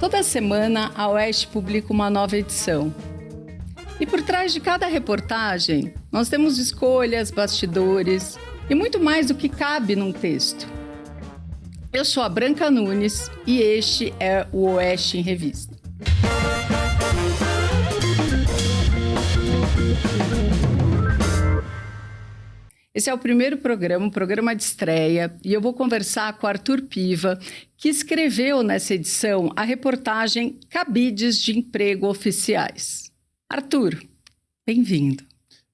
Toda semana, a Oeste publica uma nova edição. E por trás de cada reportagem, nós temos escolhas, bastidores e muito mais do que cabe num texto. Eu sou a Branca Nunes e este é o Oeste em Revista. Esse é o primeiro programa, um programa de estreia, e eu vou conversar com o Arthur Piva, que escreveu nessa edição a reportagem Cabides de Emprego Oficiais. Arthur, bem-vindo.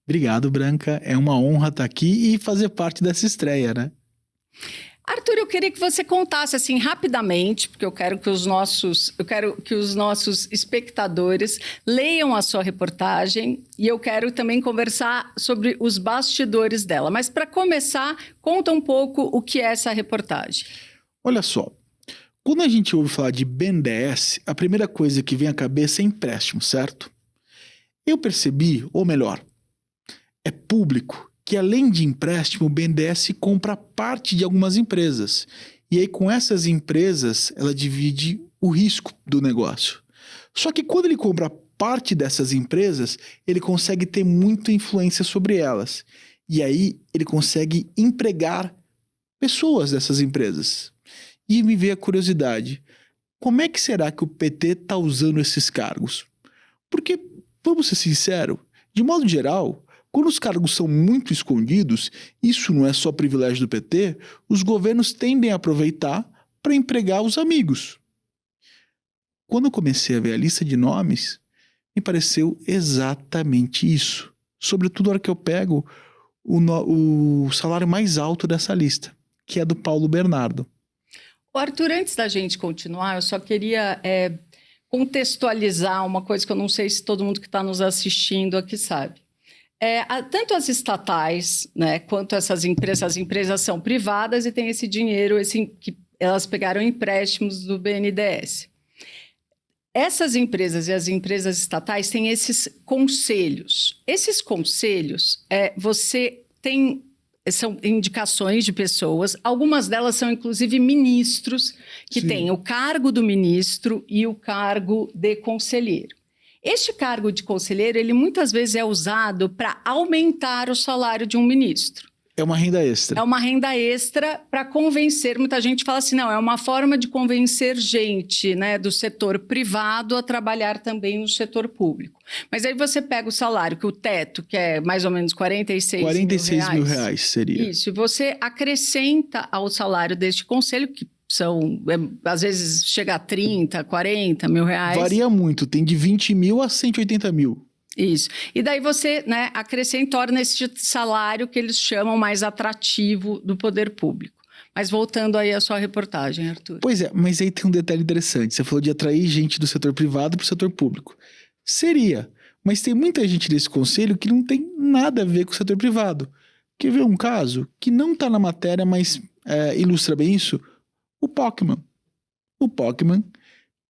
Obrigado, Branca. É uma honra estar aqui e fazer parte dessa estreia, né? Arthur, eu queria que você contasse assim rapidamente, porque eu quero que os nossos espectadores leiam a sua reportagem e eu quero também conversar sobre os bastidores dela. Mas para começar, conta um pouco o que é essa reportagem. Olha só, quando a gente ouve falar de BNDES, a primeira coisa que vem à cabeça é empréstimo, certo? Eu percebi, ou melhor, é público, que além de empréstimo, o BNDES compra parte de algumas empresas. E aí com essas empresas, ela divide o risco do negócio. Só que quando ele compra parte dessas empresas, ele consegue ter muita influência sobre elas. E aí ele consegue empregar pessoas dessas empresas. E me veio a curiosidade, como é que será que o PT está usando esses cargos? Porque, vamos ser sinceros, de modo geral, quando os cargos são muito escondidos, isso não é só privilégio do PT, os governos tendem a aproveitar para empregar os amigos. Quando eu comecei a ver a lista de nomes, me pareceu exatamente isso. Sobretudo na hora que eu pego o salário mais alto dessa lista, que é do Paulo Bernardo. Arthur, antes da gente continuar, eu só queria contextualizar uma coisa que eu não sei se todo mundo que está nos assistindo aqui sabe. Tanto as estatais, né, quanto essas empresas são privadas e tem esse dinheiro que elas pegaram empréstimos do BNDES. Essas empresas e as empresas estatais têm esses conselhos. Esses conselhos, são indicações de pessoas, algumas delas são inclusive ministros, que têm o cargo do ministro e o cargo de conselheiro. Este cargo de conselheiro, ele muitas vezes é usado para aumentar o salário de um ministro. É uma renda extra. É uma renda extra para convencer. Muita gente fala assim, não, é uma forma de convencer gente, né, do setor privado a trabalhar também no setor público. Mas aí você pega o salário, que o teto, que é mais ou menos 46 mil reais seria. Isso, e você acrescenta ao salário deste conselho, que às vezes chega a 30, 40 mil reais. Varia muito, tem de 20 mil a 180 mil. Isso. E daí você, né, acrescenta, torna esse salário que eles chamam mais atrativo do poder público. Mas voltando aí à sua reportagem, Arthur. Pois é, mas aí tem um detalhe interessante. Você falou de atrair gente do setor privado para o setor público. Seria, mas tem muita gente desse conselho que não tem nada a ver com o setor privado. Quer ver um caso que não está na matéria, mas ilustra bem isso? O Pockmann. O Pockmann,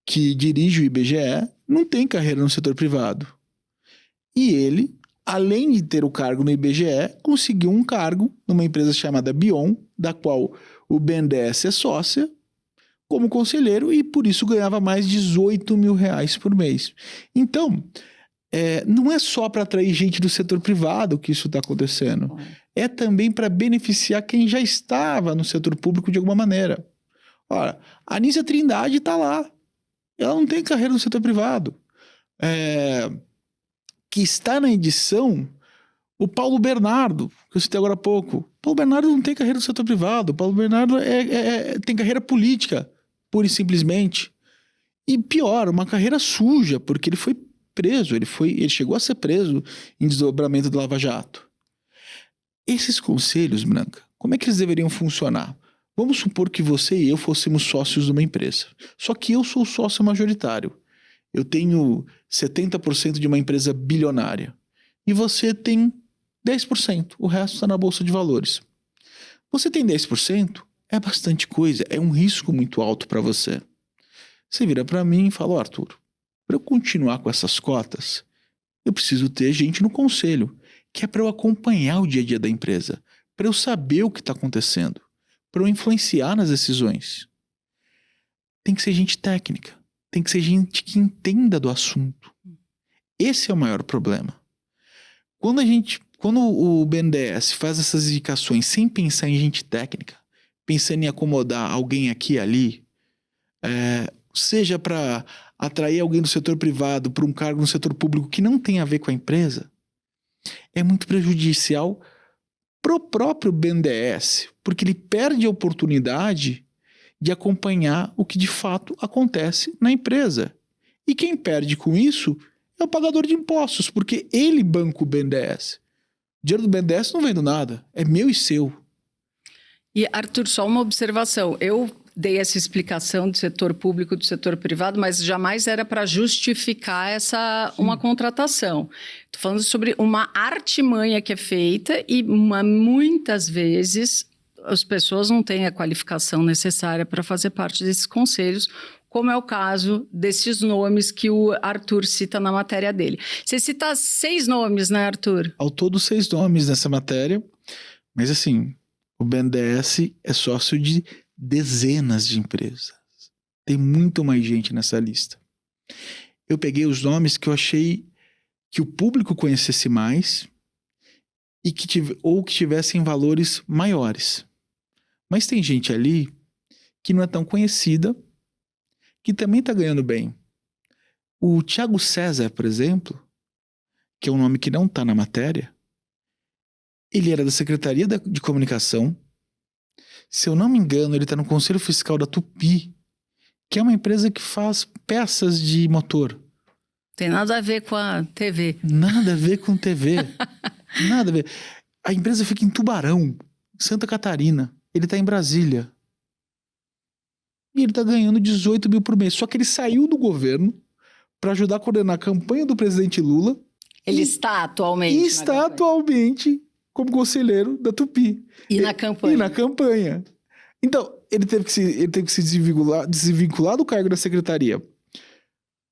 que dirige o IBGE, não tem carreira no setor privado. E ele, além de ter o cargo no IBGE, conseguiu um cargo numa empresa chamada Bion, da qual o BNDES é sócia, como conselheiro, e por isso ganhava mais de 18 mil reais por mês. Então, não é só para atrair gente do setor privado que isso está acontecendo. É também para beneficiar quem já estava no setor público de alguma maneira. Ora, a Anísia Trindade está lá. Ela não tem carreira no setor privado. Que está na edição o Paulo Bernardo, que eu citei agora há pouco. O Paulo Bernardo não tem carreira no setor privado. O Paulo Bernardo tem carreira política, pura e simplesmente. E pior, uma carreira suja, porque ele foi preso. Ele chegou a ser preso em desdobramento do Lava Jato. Esses conselhos, Branca, como é que eles deveriam funcionar? Vamos supor que você e eu fôssemos sócios de uma empresa. Só que eu sou sócio majoritário. Eu tenho 70% de uma empresa bilionária. E você tem 10%. O resto está na Bolsa de Valores. Você tem 10%? É bastante coisa. É um risco muito alto para você. Você vira para mim e fala, Arthur, para eu continuar com essas cotas, eu preciso ter gente no conselho, que é para eu acompanhar o dia a dia da empresa, para eu saber o que está acontecendo, para eu influenciar nas decisões. Tem que ser gente técnica, tem que ser gente que entenda do assunto. Esse é o maior problema. Quando o BNDES faz essas indicações sem pensar em gente técnica, pensando em acomodar alguém aqui e ali, seja para atrair alguém do setor privado para um cargo no setor público que não tem a ver com a empresa, é muito prejudicial pro próprio BNDES, porque ele perde a oportunidade de acompanhar o que de fato acontece na empresa. E quem perde com isso é o pagador de impostos, porque ele banca o BNDES. O dinheiro do BNDES não vem do nada, é meu e seu. E, Arthur, só uma observação. Eu dei essa explicação do setor público e do setor privado, mas jamais era para justificar uma contratação. Estou falando sobre uma artimanha que é feita e muitas vezes as pessoas não têm a qualificação necessária para fazer parte desses conselhos, como é o caso desses nomes que o Arthur cita na matéria dele. Você cita 6 nomes, né, Arthur? Ao todo 6 nomes nessa matéria, mas assim, o BNDES é sócio de dezenas de empresas. Tem muito mais gente nessa lista. Eu peguei os nomes que eu achei que o público conhecesse mais e que tivessem valores maiores. Mas tem gente ali que não é tão conhecida, que também está ganhando bem. O Thiago César, por exemplo, que é um nome que não está na matéria, ele era da Secretaria de Comunicação. Se eu não me engano, ele está no Conselho Fiscal da Tupi, que é uma empresa que faz peças de motor. Tem nada a ver com a TV. Nada a ver com TV. Nada a ver. A empresa fica em Tubarão, Santa Catarina. Ele está em Brasília. E ele está ganhando 18 mil por mês. Só que ele saiu do governo para ajudar a coordenar a campanha do presidente Lula. Ele está atualmente. E está atualmente como conselheiro da Tupi. E na campanha. E na campanha. Então, ele teve que se desvincular do cargo da secretaria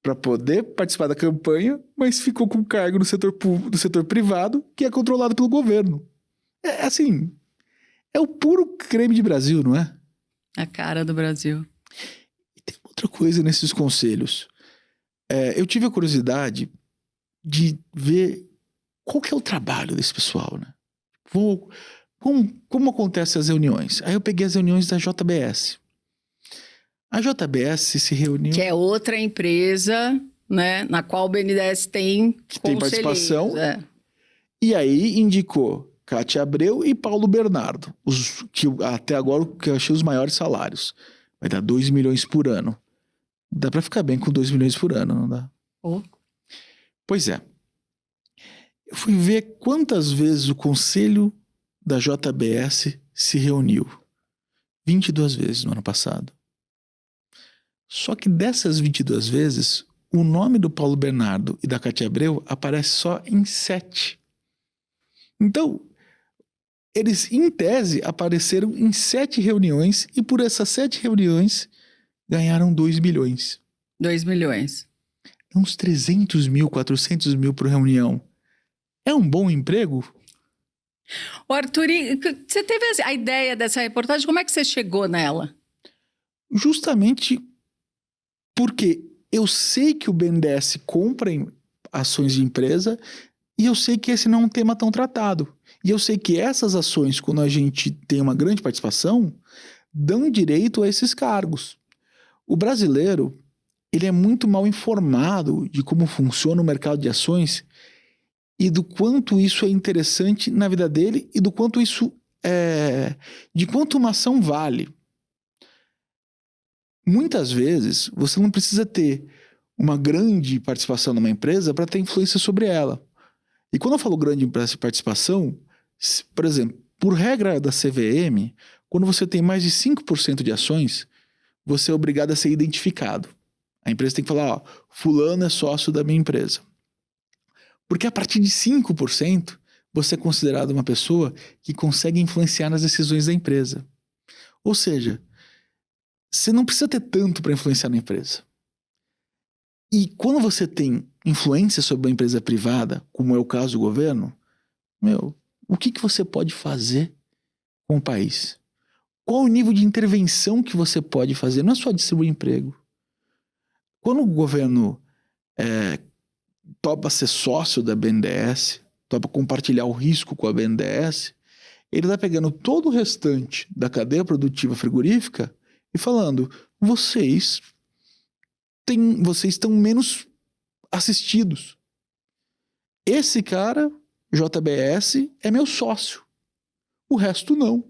para poder participar da campanha, mas ficou com o cargo no setor privado, que é controlado pelo governo. É assim, é o puro creme de Brasil, não é? A cara do Brasil. E tem outra coisa nesses conselhos. Eu tive a curiosidade de ver qual que é o trabalho desse pessoal, né? Como acontecem as reuniões? Aí eu peguei as reuniões da JBS. A JBS se reuniu... Que é outra empresa, né, na qual o BNDES tem participação. E aí indicou Cátia Abreu e Paulo Bernardo. Até agora que eu achei os maiores salários. Vai dar 2 milhões por ano. Dá pra ficar bem com 2 milhões por ano, não dá? Pois é. Eu fui ver quantas vezes o conselho da JBS se reuniu. 22 vezes no ano passado. Só que dessas 22 vezes, o nome do Paulo Bernardo e da Cátia Abreu aparece só em 7. Então, eles, em tese, apareceram em 7 reuniões e por essas 7 reuniões ganharam 2 milhões. 2 milhões. Uns 300 mil, 400 mil por reunião. É um bom emprego? Ô, Arthur, você teve a ideia dessa reportagem? Como é que você chegou nela? Justamente porque eu sei que o BNDES compra ações de empresa e eu sei que esse não é um tema tão tratado. E eu sei que essas ações, quando a gente tem uma grande participação, dão direito a esses cargos. O brasileiro, ele é muito mal informado de como funciona o mercado de ações e do quanto isso é interessante na vida dele e do quanto isso de quanto uma ação vale. Muitas vezes, você não precisa ter uma grande participação numa empresa para ter influência sobre ela. E quando eu falo grande participação, por exemplo, por regra da CVM, quando você tem mais de 5% de ações, você é obrigado a ser identificado. A empresa tem que falar, ó, fulano é sócio da minha empresa. Porque a partir de 5%, você é considerado uma pessoa que consegue influenciar nas decisões da empresa. Ou seja, você não precisa ter tanto para influenciar na empresa. E quando você tem influência sobre uma empresa privada, como é o caso do governo, o que você pode fazer com o país? Qual o nível de intervenção que você pode fazer? Não é só distribuir emprego. Quando o governo topa ser sócio da BNDES, topa compartilhar o risco com a BNDES, ele está pegando todo o restante da cadeia produtiva frigorífica e falando, vocês estão menos assistidos. Esse cara, JBS, é meu sócio. O resto não.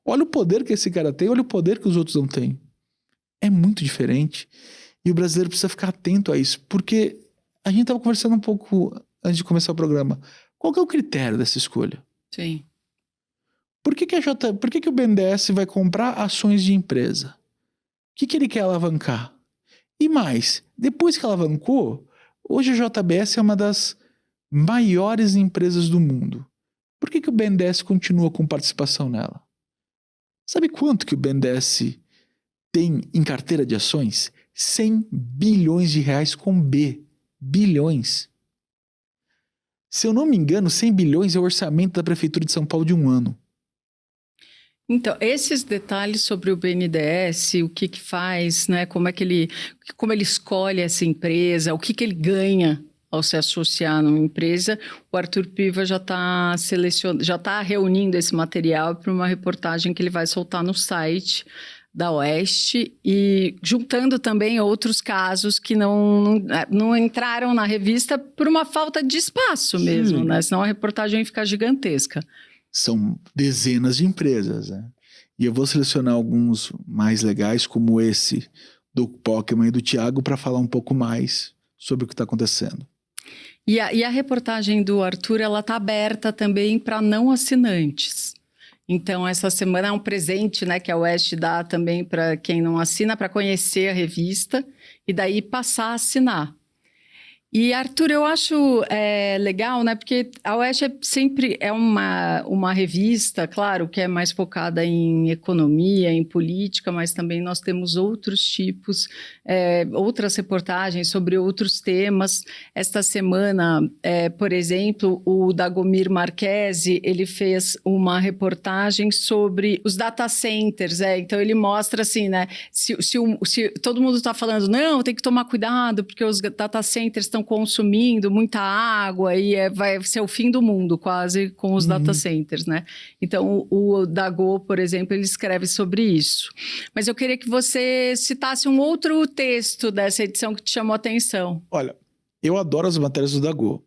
Olha o poder que esse cara tem, olha o poder que os outros não têm. É muito diferente. E o brasileiro precisa ficar atento a isso, porque a gente estava conversando um pouco antes de começar o programa. Qual que é o critério dessa escolha? Sim. Por que o BNDES vai comprar ações de empresa? O que ele quer alavancar? E mais, depois que alavancou, hoje a JBS é uma das maiores empresas do mundo. Por que o BNDES continua com participação nela? Sabe quanto que o BNDES tem em carteira de ações? 100 bilhões de reais com B. Bilhões. Se eu não me engano, 100 bilhões é o orçamento da Prefeitura de São Paulo de um ano. Então, esses detalhes sobre o BNDES, o que faz, né? Como ele escolhe essa empresa, o que ele ganha ao se associar numa empresa, o Arthur Piva já está reunindo esse material para uma reportagem que ele vai soltar no site da Oeste e juntando também outros casos que não entraram na revista por uma falta de espaço mesmo, né? Senão a reportagem fica gigantesca. São dezenas de empresas, né? E eu vou selecionar alguns mais legais, como esse do Pokémon e do Thiago, para falar um pouco mais sobre o que está acontecendo. E a reportagem do Arthur, ela está aberta também para não assinantes. Então, essa semana é um presente, né, que a Oeste dá também para quem não assina, para conhecer a revista e daí passar a assinar. E, Arthur, eu acho legal, né? Porque a Oeste sempre é uma revista, claro, que é mais focada em economia, em política, mas também nós temos outros tipos, outras reportagens sobre outros temas. Esta semana, por exemplo, o Dagomir Marchesi, ele fez uma reportagem sobre os data centers. Então, ele mostra assim, né? Se todo mundo está falando, não, tem que tomar cuidado, porque os data centers estão consumindo muita água e vai ser o fim do mundo quase com os data centers, né? Então, o Dago, por exemplo, ele escreve sobre isso. Mas eu queria que você citasse um outro texto dessa edição que te chamou a atenção. Olha, eu adoro as matérias do Dago,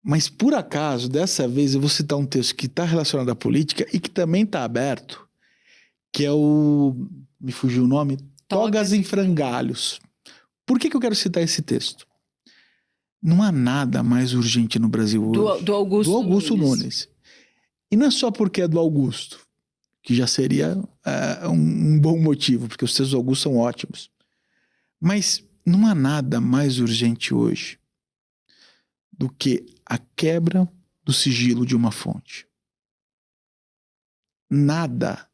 mas por acaso, dessa vez eu vou citar um texto que está relacionado à política e que também está aberto, que é me fugiu o nome, Togas em Frangalhos. Por que eu quero citar esse texto? Não há nada mais urgente no Brasil hoje. Do Augusto Nunes. E não é só porque é do Augusto, que já seria um bom motivo, porque os textos do Augusto são ótimos. Mas não há nada mais urgente hoje do que a quebra do sigilo de uma fonte. Nada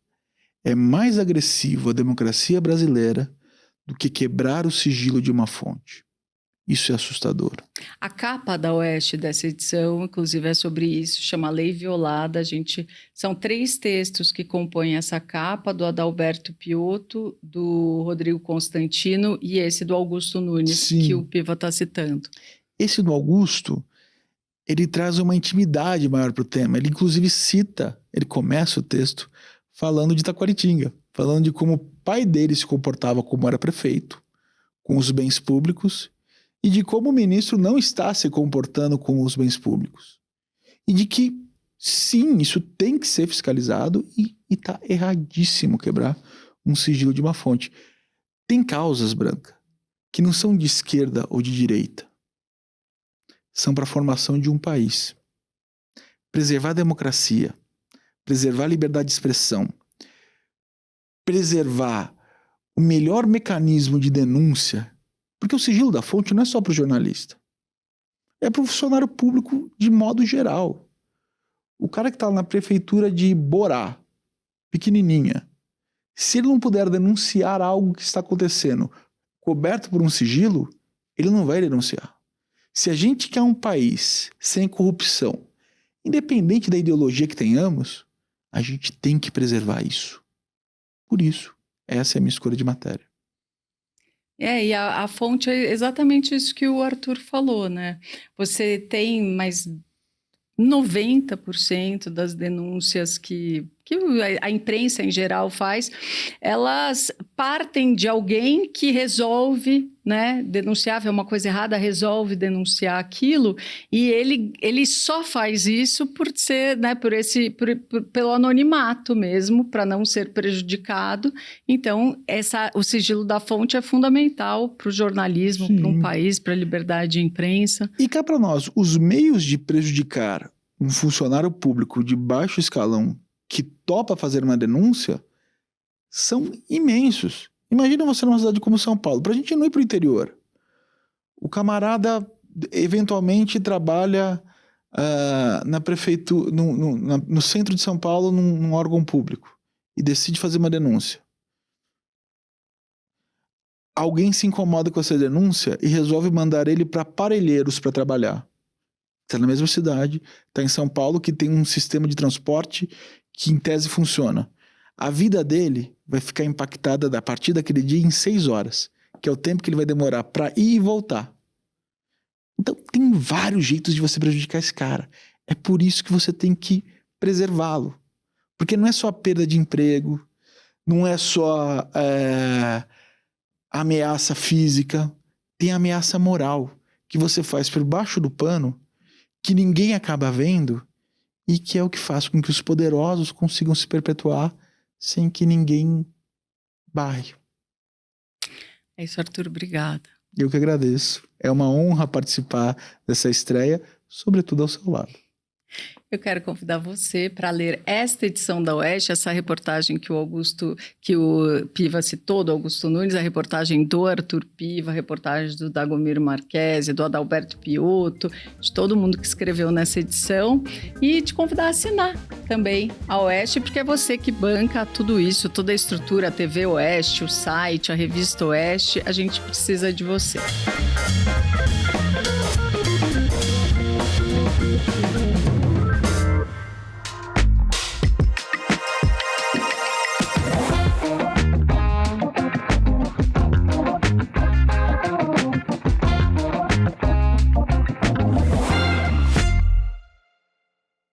é mais agressivo à democracia brasileira do que quebrar o sigilo de uma fonte. Isso é assustador. A capa da Oeste dessa edição, inclusive, é sobre isso, chama Lei Violada. São 3 textos que compõem essa capa, do Adalberto Piotto, do Rodrigo Constantino e esse do Augusto Nunes, Sim. Que o Piva está citando. Esse do Augusto, ele traz uma intimidade maior para o tema. Ele, inclusive, ele começa o texto falando de Taquaritinga, falando de como o pai dele se comportava como era prefeito, com os bens públicos, e de como o ministro não está se comportando com os bens públicos. E de que, sim, isso tem que ser fiscalizado e está erradíssimo quebrar um sigilo de uma fonte. Tem causas, Branca, que não são de esquerda ou de direita. São para a formação de um país. Preservar a democracia, preservar a liberdade de expressão, preservar o melhor mecanismo de denúncia. Porque o sigilo da fonte não é só para o jornalista. É para o funcionário público de modo geral. O cara que está na prefeitura de Borá, pequenininha, se ele não puder denunciar algo que está acontecendo coberto por um sigilo, ele não vai denunciar. Se a gente quer um país sem corrupção, independente da ideologia que tenhamos, a gente tem que preservar isso. Por isso, essa é a minha escolha de matéria. E a fonte é exatamente isso que o Arthur falou, né? Você tem mais 90% das denúncias que a imprensa em geral faz, elas partem de alguém que resolve, né, denunciar, vê uma coisa errada, resolve denunciar aquilo, e ele só faz isso por ser, né, pelo anonimato mesmo, para não ser prejudicado. Então, o sigilo da fonte é fundamental para o jornalismo, para um país, para a liberdade de imprensa. E cá para nós, os meios de prejudicar um funcionário público de baixo escalão que topa fazer uma denúncia são imensos. Imagina você numa cidade como São Paulo, para a gente não ir para o interior. O camarada eventualmente trabalha na prefeitura, no centro de São Paulo, num órgão público, e decide fazer uma denúncia. Alguém se incomoda com essa denúncia e resolve mandar ele para Parelheiros para trabalhar. Está na mesma cidade, está em São Paulo, que tem um sistema de transporte que em tese funciona. A vida dele vai ficar impactada a partir daquele dia em 6 horas, que é o tempo que ele vai demorar para ir e voltar. Então tem vários jeitos de você prejudicar esse cara. É por isso que você tem que preservá-lo. Porque não é só a perda de emprego, não é só ameaça física, tem ameaça moral que você faz por baixo do pano, que ninguém acaba vendo, e que é o que faz com que os poderosos consigam se perpetuar sem que ninguém barre. É isso, Arthur, obrigada. Eu que agradeço. É uma honra participar dessa estreia, sobretudo ao seu lado. Eu quero convidar você para ler esta edição da Oeste, essa reportagem que o Piva citou, do Augusto Nunes, a reportagem do Arthur Piva, a reportagem do Dagomir Marquesi, do Adalberto Piotto, de todo mundo que escreveu nessa edição, e te convidar a assinar também a Oeste, porque é você que banca tudo isso, toda a estrutura, a TV Oeste, o site, a revista Oeste, a gente precisa de você.